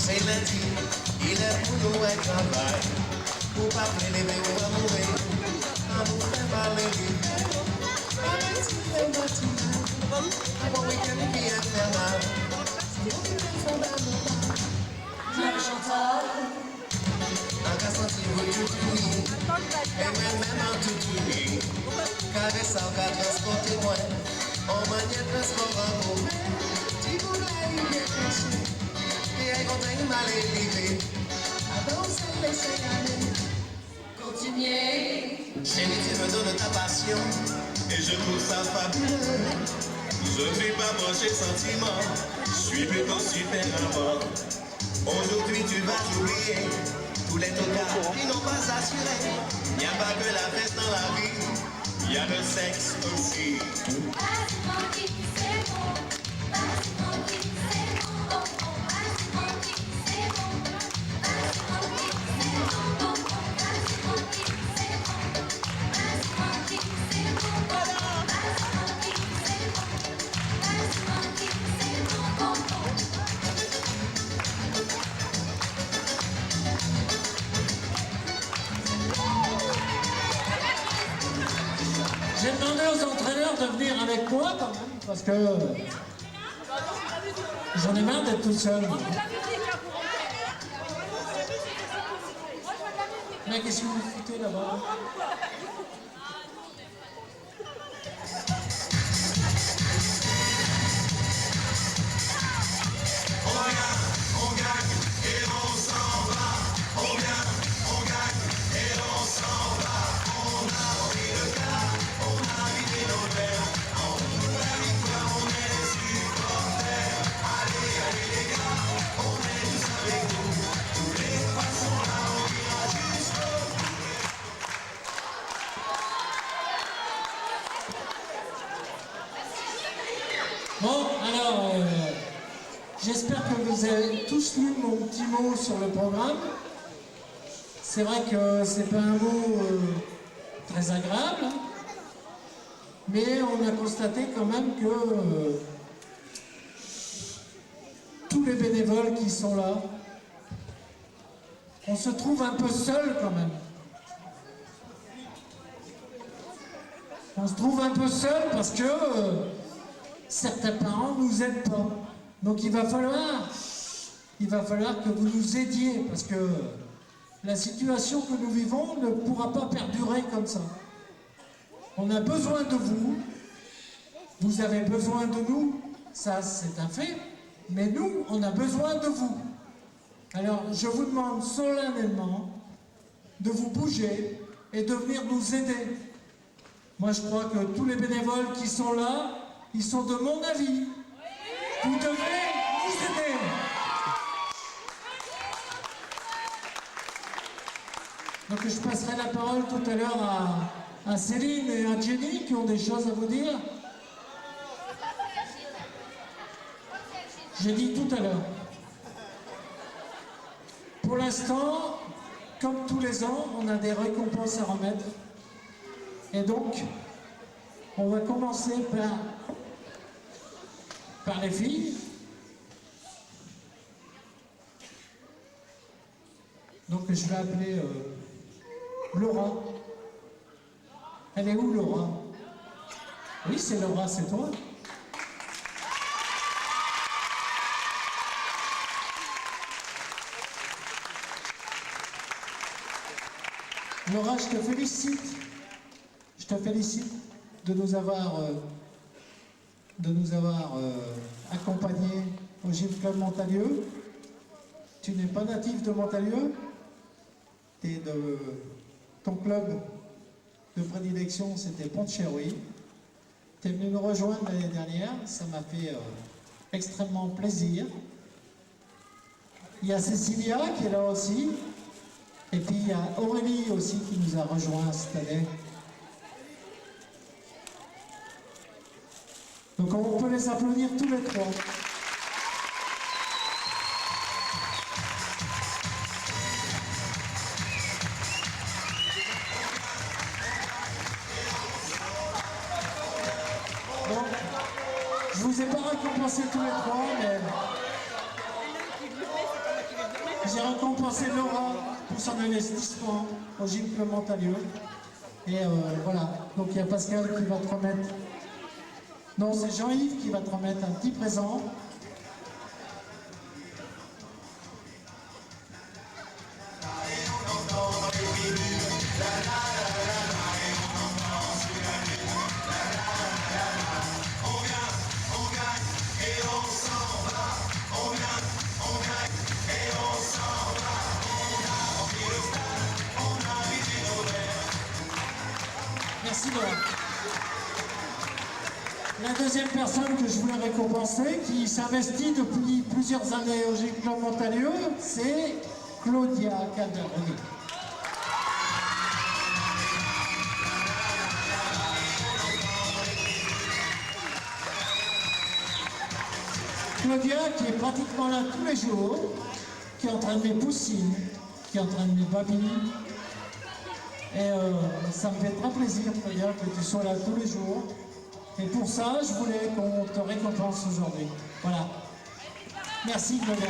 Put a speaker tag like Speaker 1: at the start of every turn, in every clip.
Speaker 1: C'est lundi, il est pour nous un travail. Pour pas prélever ou amourer, amour fait parler libre. Bon week-end qui est infernal.
Speaker 2: Diable Chantal.
Speaker 1: En cas senti vous tout oui, et même en tout oui. Caresse au cas transporter moi, en manière transport en vous. Si vous l'avez bien caché, et elle content mal élevé. Avant c'est laisser aller.
Speaker 2: Continuez.
Speaker 1: Chérie, tu me donnes ta passion, et je trouve ça fabuleux. Je ne suis pas branché sentiment, je suis plutôt super amant. Aujourd'hui tu vas t'oublier, tous les tocards qui n'ont pas assuré. Il n'y a pas que la fête dans la vie, il y a le sexe aussi.
Speaker 2: Vas-y tranquille, c'est bon. Vas-y tranquille, c'est bon, bon, bon. Vas-y tranquille, c'est bon. Vas-y tranquille, c'est bon, bon, bon. Vas-y tranquille, c'est bon. Vas-y tranquille, c'est bon, bon, bon. Vas-y tranquille, c'est bon. Vas-y tranquille, c'est bon, bon, bon.
Speaker 3: J'ai demandé aux entraîneurs de venir avec moi quand même, parce que j'en ai marre d'être tout seul. Mais qu'est-ce que vous foutez là-bas?
Speaker 1: On gagne et on s'en va. On gagne et on s'en va. On a pris le cas, on a vidé nos verres. En route pour la victoire, on est les supporters. Allez, allez les gars, on est tous avec vous. Tous les trois sont là, on ira jusqu'au bout.
Speaker 3: Bon, alors, j'espère que vous avez tous lu mon petit mot sur le programme. C'est vrai que c'est pas un mot très agréable, hein, mais on a constaté quand même que tous les bénévoles qui sont là, on se trouve un peu seul quand même. On se trouve un peu seul parce que certains parents ne nous aident pas. Donc il va falloir que vous nous aidiez parce que la situation que nous vivons ne pourra pas perdurer comme ça. On a besoin de vous, vous avez besoin de nous, ça c'est un fait, mais nous, on a besoin de vous. Alors je vous demande solennellement de vous bouger et de venir nous aider. Moi je crois que tous les bénévoles qui sont là, ils sont de mon avis. Vous devez nous aider. Donc je passerai la parole tout à l'heure à Céline et à Jenny qui ont des choses à vous dire. J'ai dit tout à l'heure. Pour l'instant, comme tous les ans, on a des récompenses à remettre. Et donc, on va commencer par les filles. Donc je vais appeler Laura. Elle est où Laura? Oui, c'est Laura, c'est toi. Laura, je te félicite. Je te félicite de nous avoir accompagnés au Gym Club Montalieu. Tu n'es pas natif de Montalieu, tu es de ton club de prédilection, c'était Pont-de-Chéruy. Tu es venu nous rejoindre l'année dernière, ça m'a fait extrêmement plaisir. Il y a Cécilia qui est là aussi, et puis il y a Aurélie aussi qui nous a rejoints cette année. Donc on peut les applaudir tous les trois. Donc, je vous ai pas récompensé tous les trois, mais j'ai récompensé Laura pour son investissement au Gym Club Montalieu. Et voilà, donc il y a Pascal qui va te remettre... Non, c'est Jean-Yves qui va te remettre un petit présent. Merci Laura. La deuxième personne que je voulais récompenser, qui s'investit depuis plusieurs années au Gym Club Montalieu, c'est Claudia Calderoni. Claudia qui est pratiquement là tous les jours, qui entraîne mes poussines, qui entraîne mes babilles. Et ça me fait très plaisir, Claudia, que tu sois là tous les jours. Et pour ça, je voulais qu'on te récompense aujourd'hui. Voilà. Merci, Claudia.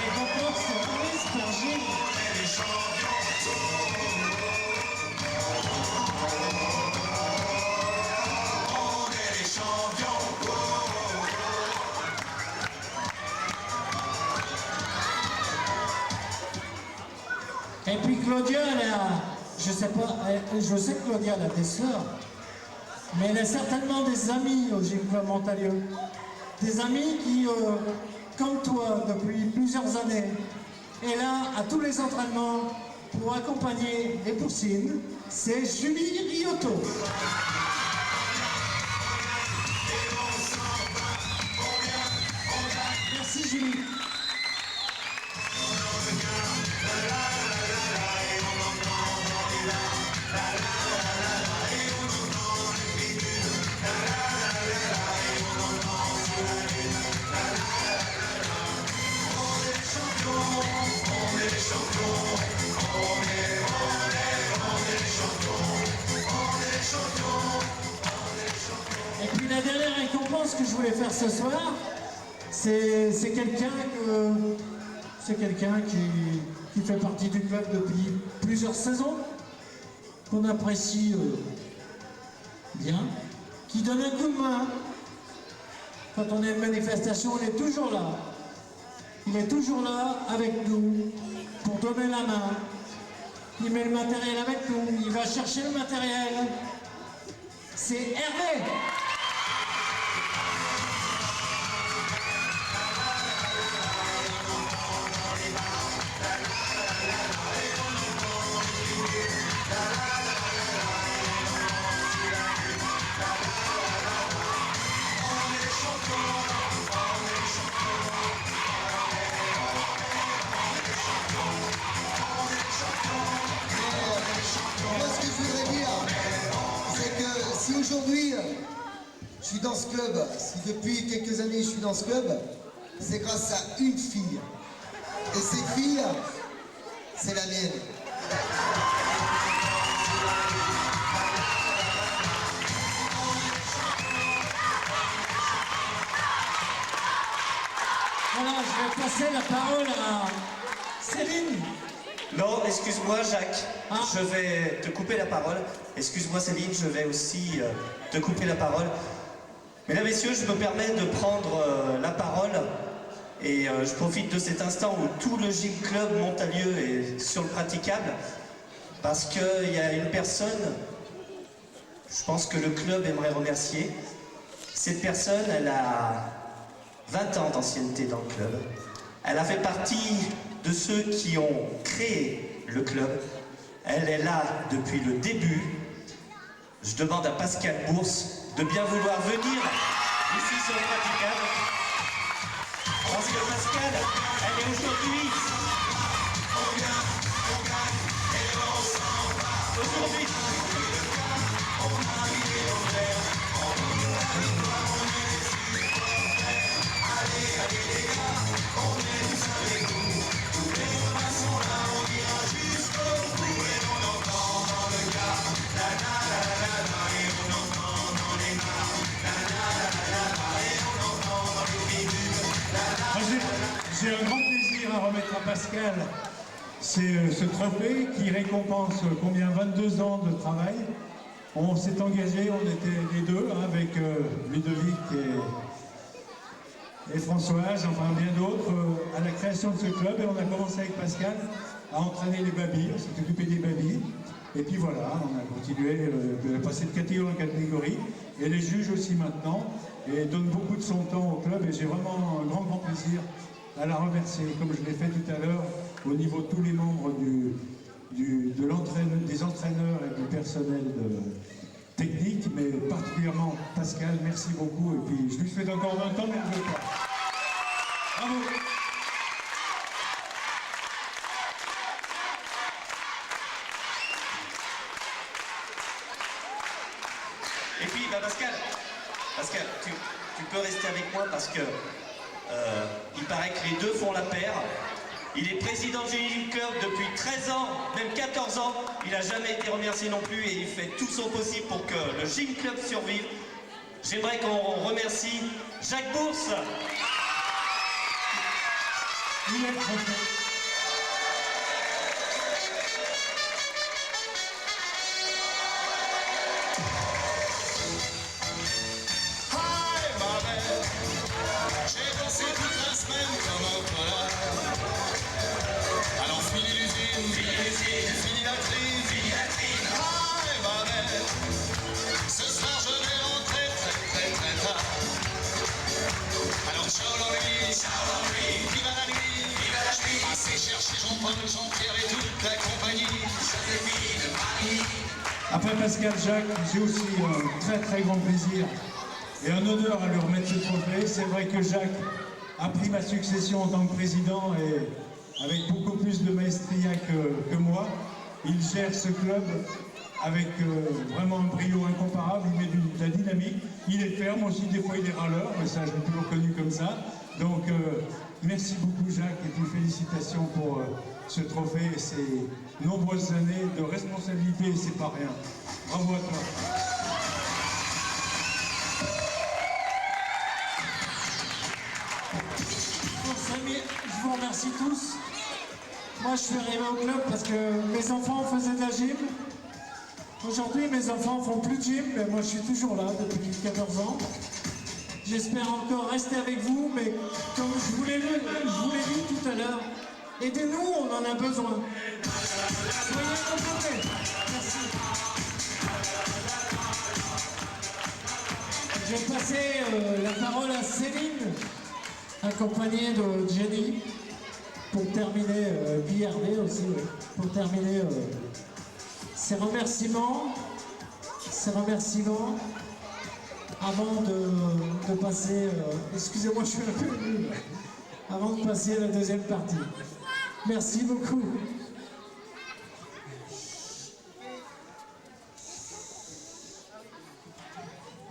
Speaker 3: Et donc, c'est Maurice Berger. Et puis Claudia, elle a, je sais que Claudia elle a des sœurs, mais elle a certainement des amis au Gym Club Montalieu. Des amis qui, comme toi, depuis plusieurs années, est là à tous les entraînements pour accompagner les poussines. C'est Julie Riotto. Merci Julie. Et puis la dernière récompense que je voulais faire ce soir, c'est quelqu'un qui fait partie du club depuis plusieurs saisons, qu'on apprécie bien, qui donne un coup de main. Quand on a une manifestation, il est toujours là. Il est toujours là avec nous pour donner la main. Il met le matériel avec nous, il va chercher le matériel. C'est Hervé.
Speaker 4: Moi, ce que je voudrais dire, c'est que si aujourd'hui je suis dans ce club, si depuis quelques années je suis dans ce club, c'est grâce à une fille. Et cette fille, c'est la mienne.
Speaker 3: Voilà, je vais passer la parole à Céline.
Speaker 5: Non, excuse-moi Jacques,
Speaker 3: Ah.
Speaker 5: je vais te couper la parole. Excuse-moi Céline, je vais aussi te couper la parole. Mesdames, Messieurs, je me permets de prendre la parole et je profite de cet instant où tout le Gym Club Montalieu est sur le praticable parce qu'il y a une personne, je pense que le club aimerait remercier. Cette personne, elle a 20 ans d'ancienneté dans le club. Elle a fait partie de ceux qui ont créé le club. Elle est là depuis le début. Je demande à Pascal Bourse de bien vouloir venir ici sur le praticable. Parce que Pascal, elle est aujourd'hui... Aujourd'hui...
Speaker 6: J'ai un grand plaisir à remettre à Pascal ce trophée qui récompense combien 22 ans de travail. On s'est engagé, on était les deux, hein, avec Ludovic et Françoise, enfin bien d'autres, à la création de ce club. Et on a commencé avec Pascal à entraîner les babilles, on s'est occupé des babilles. Et puis voilà, on a continué de passer de catégorie en catégorie. Et les juges aussi maintenant, et donne beaucoup de son temps au club. Et j'ai vraiment un grand plaisir à la remercier, comme je l'ai fait tout à l'heure, au niveau de tous les membres des entraîneurs et du personnel technique, mais particulièrement Pascal, merci beaucoup. Et puis je lui souhaite encore 20 ans, mais je ne veux pas. Bravo.
Speaker 5: Et puis, Pascal, tu peux rester avec moi parce que il paraît que les deux font la paire. Il est président du Gym Club depuis 13 ans, même 14 ans. Il n'a jamais été remercié non plus et il fait tout son possible pour que le Gym Club survive. J'aimerais qu'on remercie Jacques Bourse.
Speaker 6: Il est trompé.
Speaker 1: Hi, ma belle, j'ai dansé toute la semaine comme un connard. Alors fini l'usine, fini la trine, hi, ma belle, ce soir je vais rentrer très tard. Alors ciao l'ennui, viva la nuit, passez chercher Jean-Paul, Jean-Pierre et toute la compagnie, Joséphine, Marie.
Speaker 6: Après Pascal, Jacques, j'ai aussi un très grand plaisir et un honneur à lui remettre ce trophée. C'est vrai que Jacques a pris ma succession en tant que président et avec beaucoup plus de maestria que moi. Il gère ce club avec vraiment un brio incomparable, il met de la dynamique, il est ferme aussi, des fois il est râleur, mais ça je l'ai toujours connu comme ça. Donc merci beaucoup Jacques et puis félicitations pour ce trophée et ces nombreuses années de responsabilité, et c'est pas rien. Bravo à toi.
Speaker 3: Je vous remercie tous. Moi, je suis arrivé au club parce que mes enfants faisaient de la gym. Aujourd'hui, mes enfants font plus de gym, mais moi, je suis toujours là depuis 14 ans. J'espère encore rester avec vous, mais comme je vous l'ai dit tout à l'heure, aidez-nous, on en a besoin. Soyez contentés. Merci. Je vais passer la parole à Céline, accompagnée de Jenny, pour terminer, BRD aussi, oui, pour terminer ces remerciements avant de passer, excusez-moi, je suis un peu nul, avant de passer à la deuxième partie. Merci beaucoup.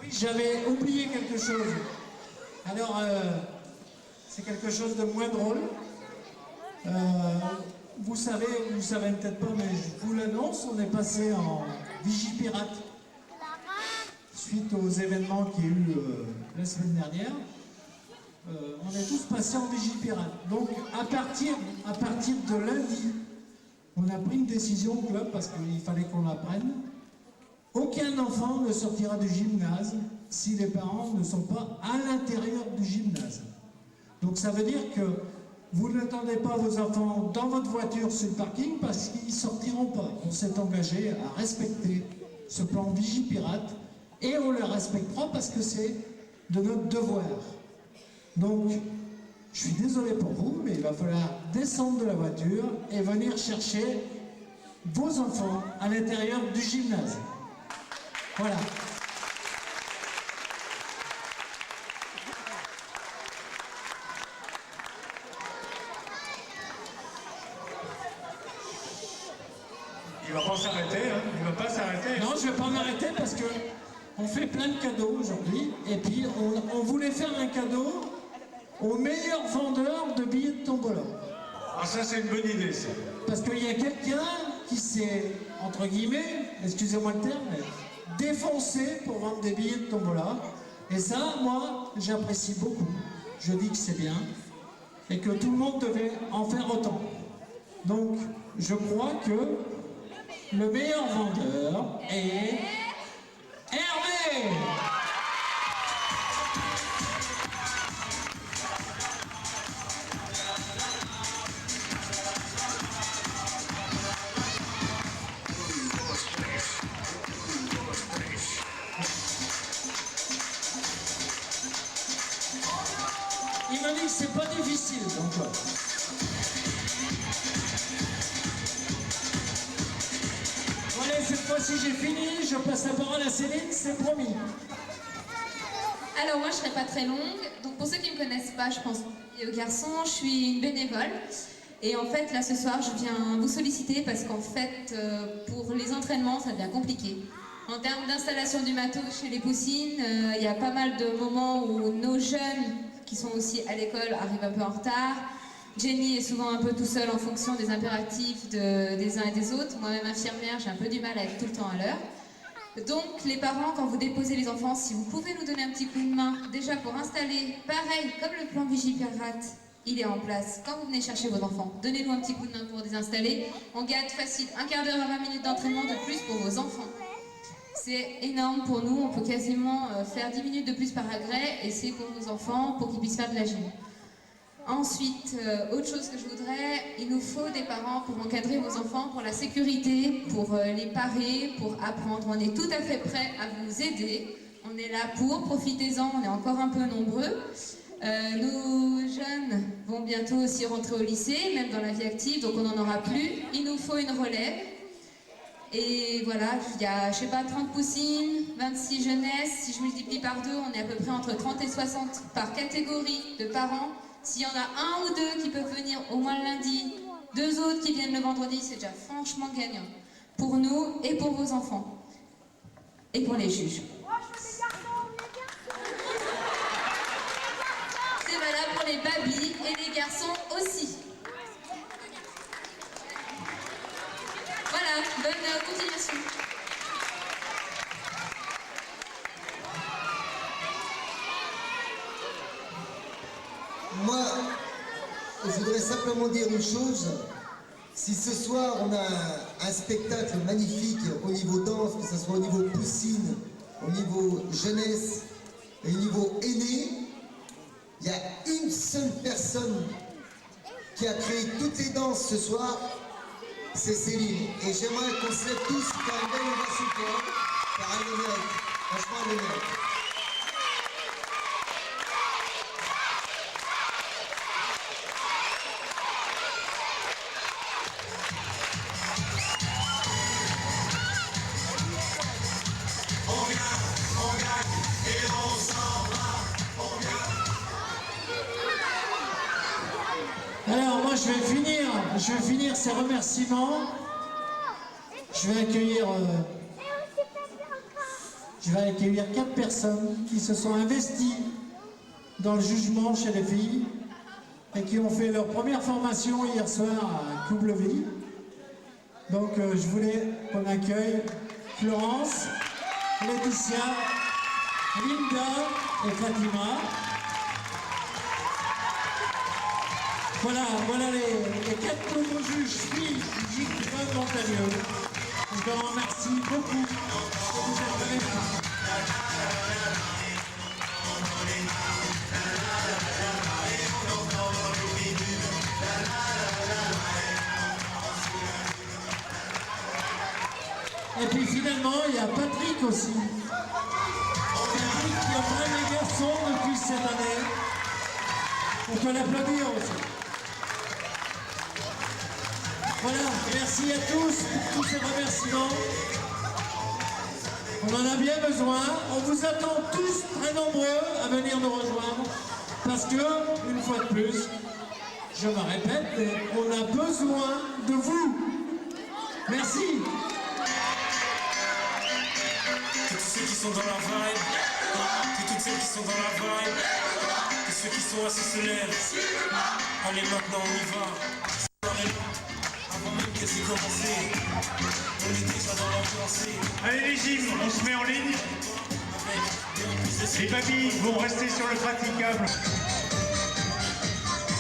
Speaker 3: Oui, j'avais oublié quelque chose. Alors, c'est quelque chose de moins drôle. Vous savez peut-être pas, mais je vous l'annonce, on est passé en Vigipirate suite aux événements qu'il y a eu la semaine dernière. On est tous passés en Vigipirate. Donc à partir de lundi, on a pris une décision au club parce qu'il fallait qu'on la prenne. Aucun enfant ne sortira du gymnase si les parents ne sont pas à l'intérieur du gymnase. Donc ça veut dire que vous n'attendez pas vos enfants dans votre voiture sur le parking parce qu'ils ne sortiront pas. On s'est engagé à respecter ce plan Vigipirate et on le respectera parce que c'est de notre devoir. Donc, je suis désolé pour vous, mais il va falloir descendre de la voiture et venir chercher vos enfants à l'intérieur du gymnase. Voilà.
Speaker 6: Il va pas s'arrêter, hein. Il va pas s'arrêter.
Speaker 3: Non, je ne vais pas m'arrêter parce que on fait plein de cadeaux aujourd'hui. Et puis, on voulait faire un cadeau au meilleur vendeur de billets de tombola.
Speaker 6: Ah, ça, c'est une bonne idée, ça.
Speaker 3: Parce qu'il y a quelqu'un qui s'est, entre guillemets, excusez-moi le terme, mais défoncé pour vendre des billets de tombola. Et ça, moi, j'apprécie beaucoup. Je dis que c'est bien. et que tout le monde devait en faire autant. Donc, je crois que le meilleur vendeur est Hervé. Il m'a dit que c'est pas difficile, donc. Allez, cette fois-ci j'ai fini, je passe la parole à Céline, c'est promis.
Speaker 7: Alors moi je serai pas très longue, donc pour ceux qui ne me connaissent pas, je pense aux garçons, je suis une bénévole. Et en fait là ce soir je viens vous solliciter parce qu'en fait pour les entraînements ça devient compliqué. En termes d'installation du matos chez les poussines, il y a pas mal de moments où nos jeunes qui sont aussi à l'école arrivent un peu en retard. Jenny est souvent un peu tout seul en fonction des impératifs des uns et des autres. Moi-même infirmière, j'ai un peu du mal à être tout le temps à l'heure. Donc les parents, quand vous déposez les enfants, si vous pouvez nous donner un petit coup de main, déjà pour installer, pareil, comme le plan Vigipirate, il est en place. Quand vous venez chercher vos enfants, donnez-nous un petit coup de main pour les installer. On gagne facile un quart d'heure à 20 minutes d'entraînement de plus pour vos enfants. C'est énorme pour nous, on peut quasiment faire 10 minutes de plus par agrès et c'est pour nos enfants, pour qu'ils puissent faire de la gym. Ensuite, autre chose que je voudrais, il nous faut des parents pour encadrer vos enfants, pour la sécurité, pour les parer, pour apprendre. On est tout à fait prêts à vous aider. On est là pour, profitez-en, on est encore un peu nombreux. Nos jeunes vont bientôt aussi rentrer au lycée, même dans la vie active, donc on n'en aura plus. Il nous faut une relève. Et voilà, il y a, je sais pas, 30 poussines, 26 jeunesses. Si je multiplie par 2, on est à peu près entre 30 et 60 par catégorie de parents. S'il y en a un ou deux qui peuvent venir au moins le lundi, 2 autres qui viennent le vendredi, c'est déjà franchement gagnant. Pour nous et pour vos enfants. Et pour les juges. C'est valable pour les babys et les garçons aussi. Voilà, bonne continuation.
Speaker 4: Moi, je voudrais simplement dire une chose. Si ce soir on a un spectacle magnifique au niveau danse, que ce soit au niveau poussine, au niveau jeunesse et au niveau aîné, il y a une seule personne qui a créé toutes les danses ce soir, c'est Céline. Et j'aimerais qu'on se lève tous faire une belle ovation pour elle, car elle le mérite. Franchement, elle le mérite.
Speaker 3: Alors moi je vais finir ces remerciements. Je vais accueillir 4 personnes qui se sont investies dans le jugement chez les filles et qui ont fait leur première formation hier soir à QWI. Donc je voulais qu'on accueille Florence, Laetitia, Linda et Fatima. Voilà les 4 nouveaux juges filles du GIC Montagneux. Je leur remercie beaucoup de vous être venus. Et puis finalement, il y a Patrick aussi. Patrick qui entraîne les garçons depuis cette année. On peut l'applaudir aussi. Voilà, merci à tous pour tous ces remerciements. On en a bien besoin. On vous attend tous très nombreux à venir nous rejoindre. Parce que, une fois de plus, je me répète, mais on a besoin de vous. Merci.
Speaker 1: Que tous ceux qui sont dans la vibe, que toutes celles qui sont dans la vibe, que ceux qui sont assis se lèvent. Allez, maintenant on y va. Avant même que c'est commencé, on est déjà dans l'ambiance.
Speaker 6: Allez les gyms, on se met en ligne. Les papilles vont rester sur le praticable.